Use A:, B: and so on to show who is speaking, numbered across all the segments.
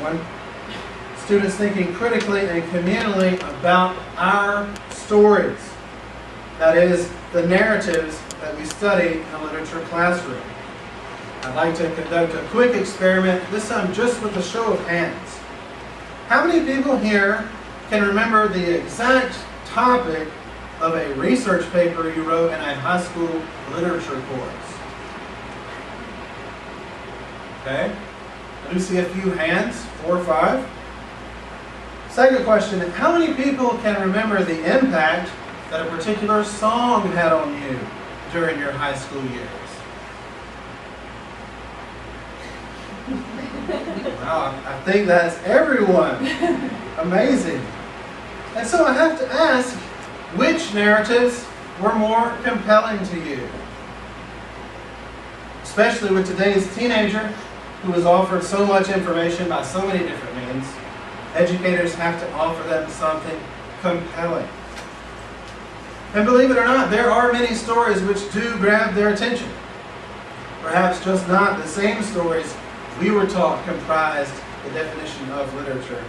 A: one. Students thinking critically and communally about our stories. That is, the narratives that we study in a literature classroom. I'd like to conduct a quick experiment, this time just with a show of hands. How many people here can remember the exact topic of a research paper you wrote in a high school literature course? Okay, I do see a few hands, 4 or 5. Second question, how many people can remember the impact that a particular song had on you during your high school years? Wow, I think that's everyone. Amazing. And so I have to ask, which narratives were more compelling to you? Especially with today's teenager who is offered so much information by so many different means, educators have to offer them something compelling. And believe it or not, there are many stories which do grab their attention. Perhaps just not the same stories we were taught comprised the definition of literature.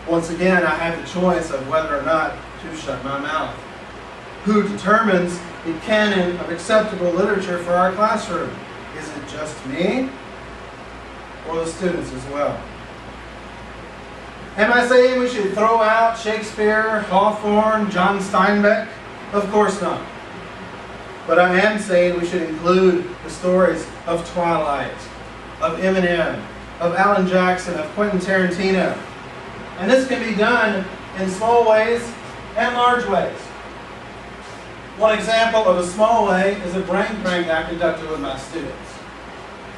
A: Once again, I have the choice of whether or not to shut my mouth. Who determines the canon of acceptable literature for our classroom? Is it just me or the students as well? Am I saying we should throw out Shakespeare, Hawthorne, John Steinbeck? Of course not. But I am saying we should include the stories of Twilight, of Eminem, of Alan Jackson, of Quentin Tarantino. And this can be done in small ways and large ways. One example of a small way is a brain prank I conducted with my students.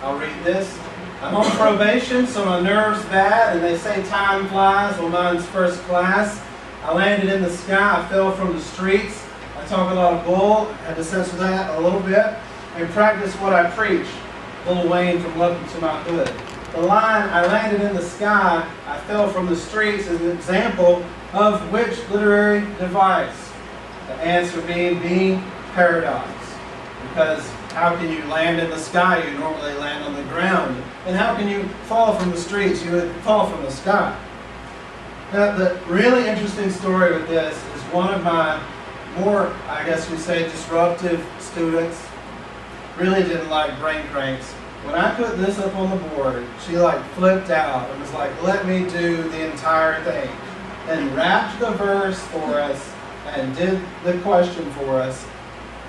A: I'll read this. I'm on probation, so my nerve's bad, and they say time flies. Well, mine's first class. I landed in the sky. I fell from the streets. I talk a lot of bull. I had to censor that a little bit and practice what I preach. Lil Wayne from Welcome to My Hood. The line, I landed in the sky, I fell from the streets, is an example of which literary device? The answer being paradox. Because how can you land in the sky? You normally land on the ground. And how can you fall from the streets? You would fall from the sky. Now, the really interesting story with this is one of my more, I guess you'd say, disruptive students really didn't like brain cranks. When I put this up on the board, she flipped out and was like, let me do the entire thing. And rapped the verse for us and did the question for us.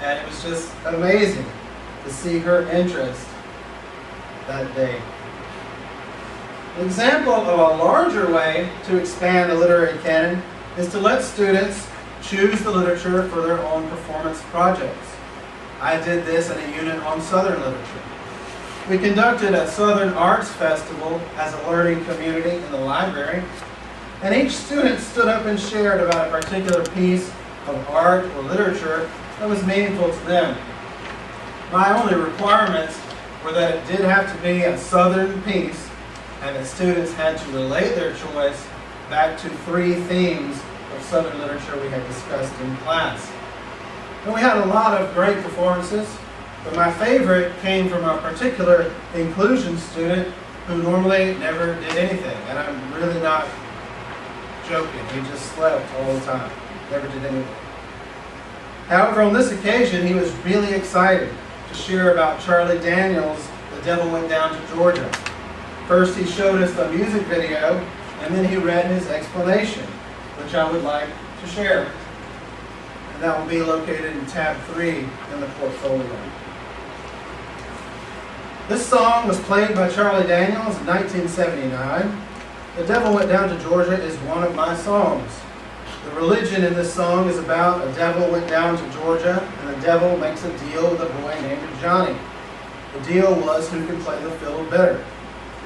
A: And it was just amazing to see her interest that day. An example of a larger way to expand the literary canon is to let students choose the literature for their own performance projects. I did this in a unit on Southern literature. We conducted a Southern Arts Festival as a learning community in the library, and each student stood up and shared about a particular piece of art or literature that was meaningful to them. My only requirements were that it did have to be a Southern piece, and that students had to relate their choice back to 3 themes of Southern literature we had discussed in class. And we had a lot of great performances, but my favorite came from a particular inclusion student who normally never did anything. And I'm really not joking. He just slept all the time, never did anything. However, on this occasion, he was really excited to share about Charlie Daniels' The Devil Went Down to Georgia. First, he showed us the music video, and then he read his explanation, which I would like to share. And that will be located in tab 3 in the portfolio. This song was played by Charlie Daniels in 1979. The Devil Went Down to Georgia is one of my songs. The religion in this song is about a devil went down to Georgia, and the devil makes a deal with a boy named Johnny. The deal was who could play the fiddle better.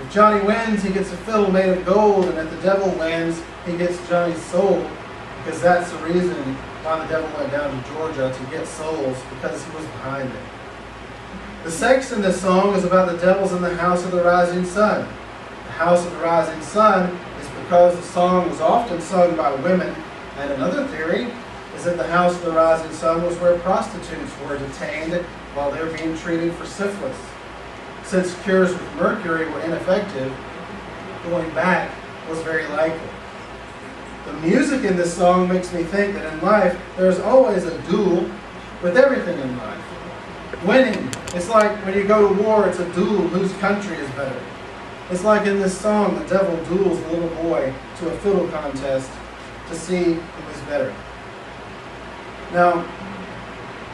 A: If Johnny wins, he gets a fiddle made of gold, and if the devil wins, he gets Johnny's soul, because that's the reason why the devil went down to Georgia, to get souls, because he was behind it. The sex in this song is about the devils in the house of the rising sun. The house of the rising sun is because the song was often sung by women, and another theory is that the house of the rising sun was where prostitutes were detained while they were being treated for syphilis. Since cures with mercury were ineffective, going back was very likely. The music in this song makes me think that in life, there's always a duel with everything in life. Winning, it's like when you go to war, it's a duel whose country is better. It's like in this song, the devil duels the little boy to a fiddle contest to see who is better. Now,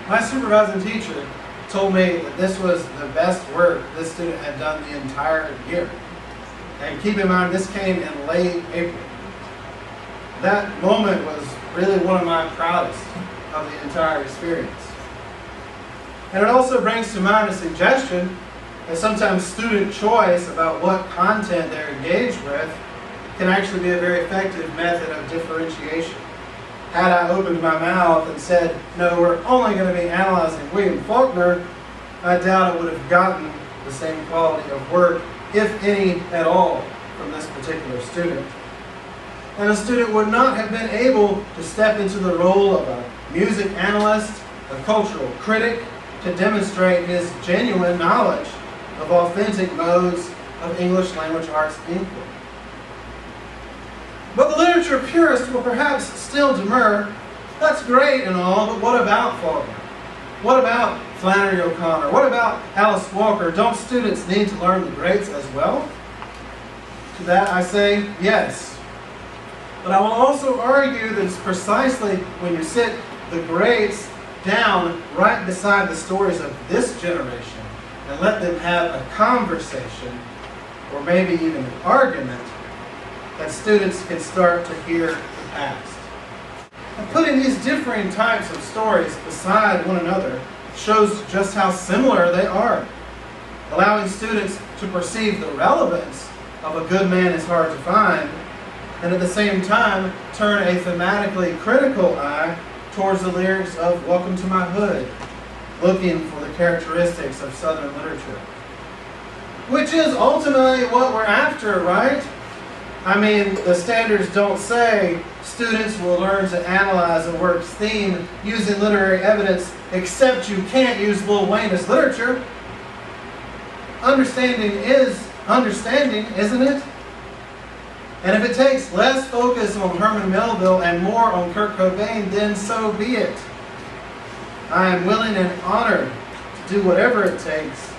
A: my supervising teacher told me that this was the best work this student had done the entire year. And keep in mind, this came in late April. That moment was really one of my proudest of the entire experience. And it also brings to mind a suggestion that sometimes student choice about what content they're engaged with can actually be a very effective method of differentiation. Had I opened my mouth and said, no, we're only going to be analyzing William Faulkner, I doubt it would have gotten the same quality of work, if any at all, from this particular student. And a student would not have been able to step into the role of a music analyst, a cultural critic, to demonstrate his genuine knowledge of authentic modes of English language arts inquiry. But the literature purist will perhaps still demur, that's great and all, but what about Faulkner? What about Flannery O'Connor? What about Alice Walker? Don't students need to learn the greats as well? To that I say yes. But I will also argue that it's precisely when you sit the greats down right beside the stories of this generation and let them have a conversation, or maybe even an argument, that students can start to hear the past. And putting these differing types of stories beside one another shows just how similar they are. Allowing students to perceive the relevance of A Good Man is Hard to Find, and at the same time turn a thematically critical eye towards the lyrics of Welcome to My Hood, looking for the characteristics of Southern literature. Which is ultimately what we're after, right? I mean, the standards don't say students will learn to analyze a work's theme using literary evidence, except you can't use Lil Wayne as literature. Understanding is understanding, isn't it? And if it takes less focus on Herman Melville and more on Kurt Cobain, then so be it. I am willing and honored to do whatever it takes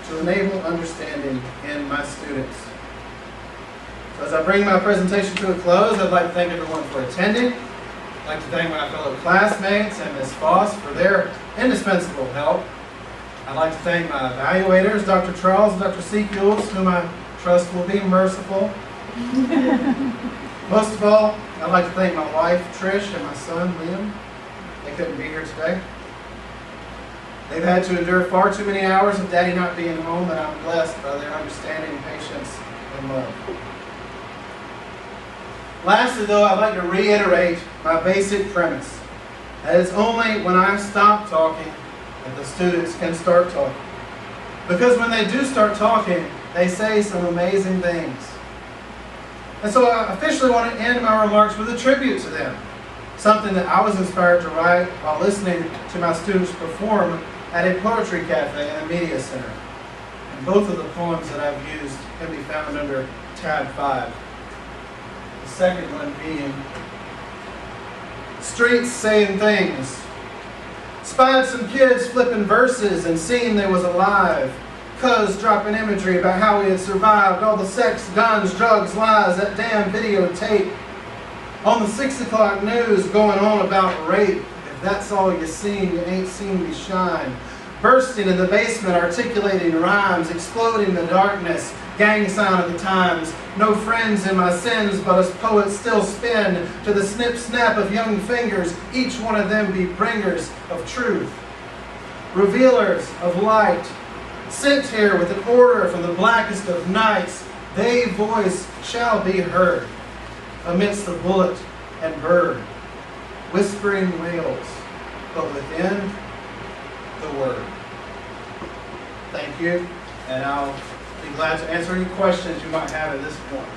A: to enable understanding in my students. So as I bring my presentation to a close, I'd like to thank everyone for attending. I'd like to thank my fellow classmates and Ms. Foss for their indispensable help. I'd like to thank my evaluators, Dr. Charles and Dr. Seekules, whom I trust will be merciful. Most of all, I'd like to thank my wife, Trish, and my son, Liam. They couldn't be here today. They've had to endure far too many hours of Daddy not being home, and I'm blessed by their understanding, patience, and love. Lastly, though, I'd like to reiterate my basic premise. That it's only when I stop talking that the students can start talking. Because when they do start talking, they say some amazing things. And so I officially want to end my remarks with a tribute to them. Something that I was inspired to write while listening to my students perform at a poetry cafe in the Media Center. And both of the poems that I've used can be found under tab 5. The second one being Streets Saying Things. Spied some kids flipping verses and seen they was alive. Cuz dropping imagery about how we had survived all the sex, guns, drugs, lies, that damn videotape. On the 6 o'clock news going on about rape. If that's all you seen, you ain't seen me shine. Bursting in the basement, articulating rhymes, exploding in the darkness, gang sign of the times. No friends in my sins, but us poets still spin to the snip-snap of young fingers, each one of them be bringers of truth. Revealers of light, sent here with an order from the blackest of nights, they voice shall be heard amidst the bullet and bird, whispering wails, but within the word. Thank you, and I'll be glad to answer any questions you might have at this point.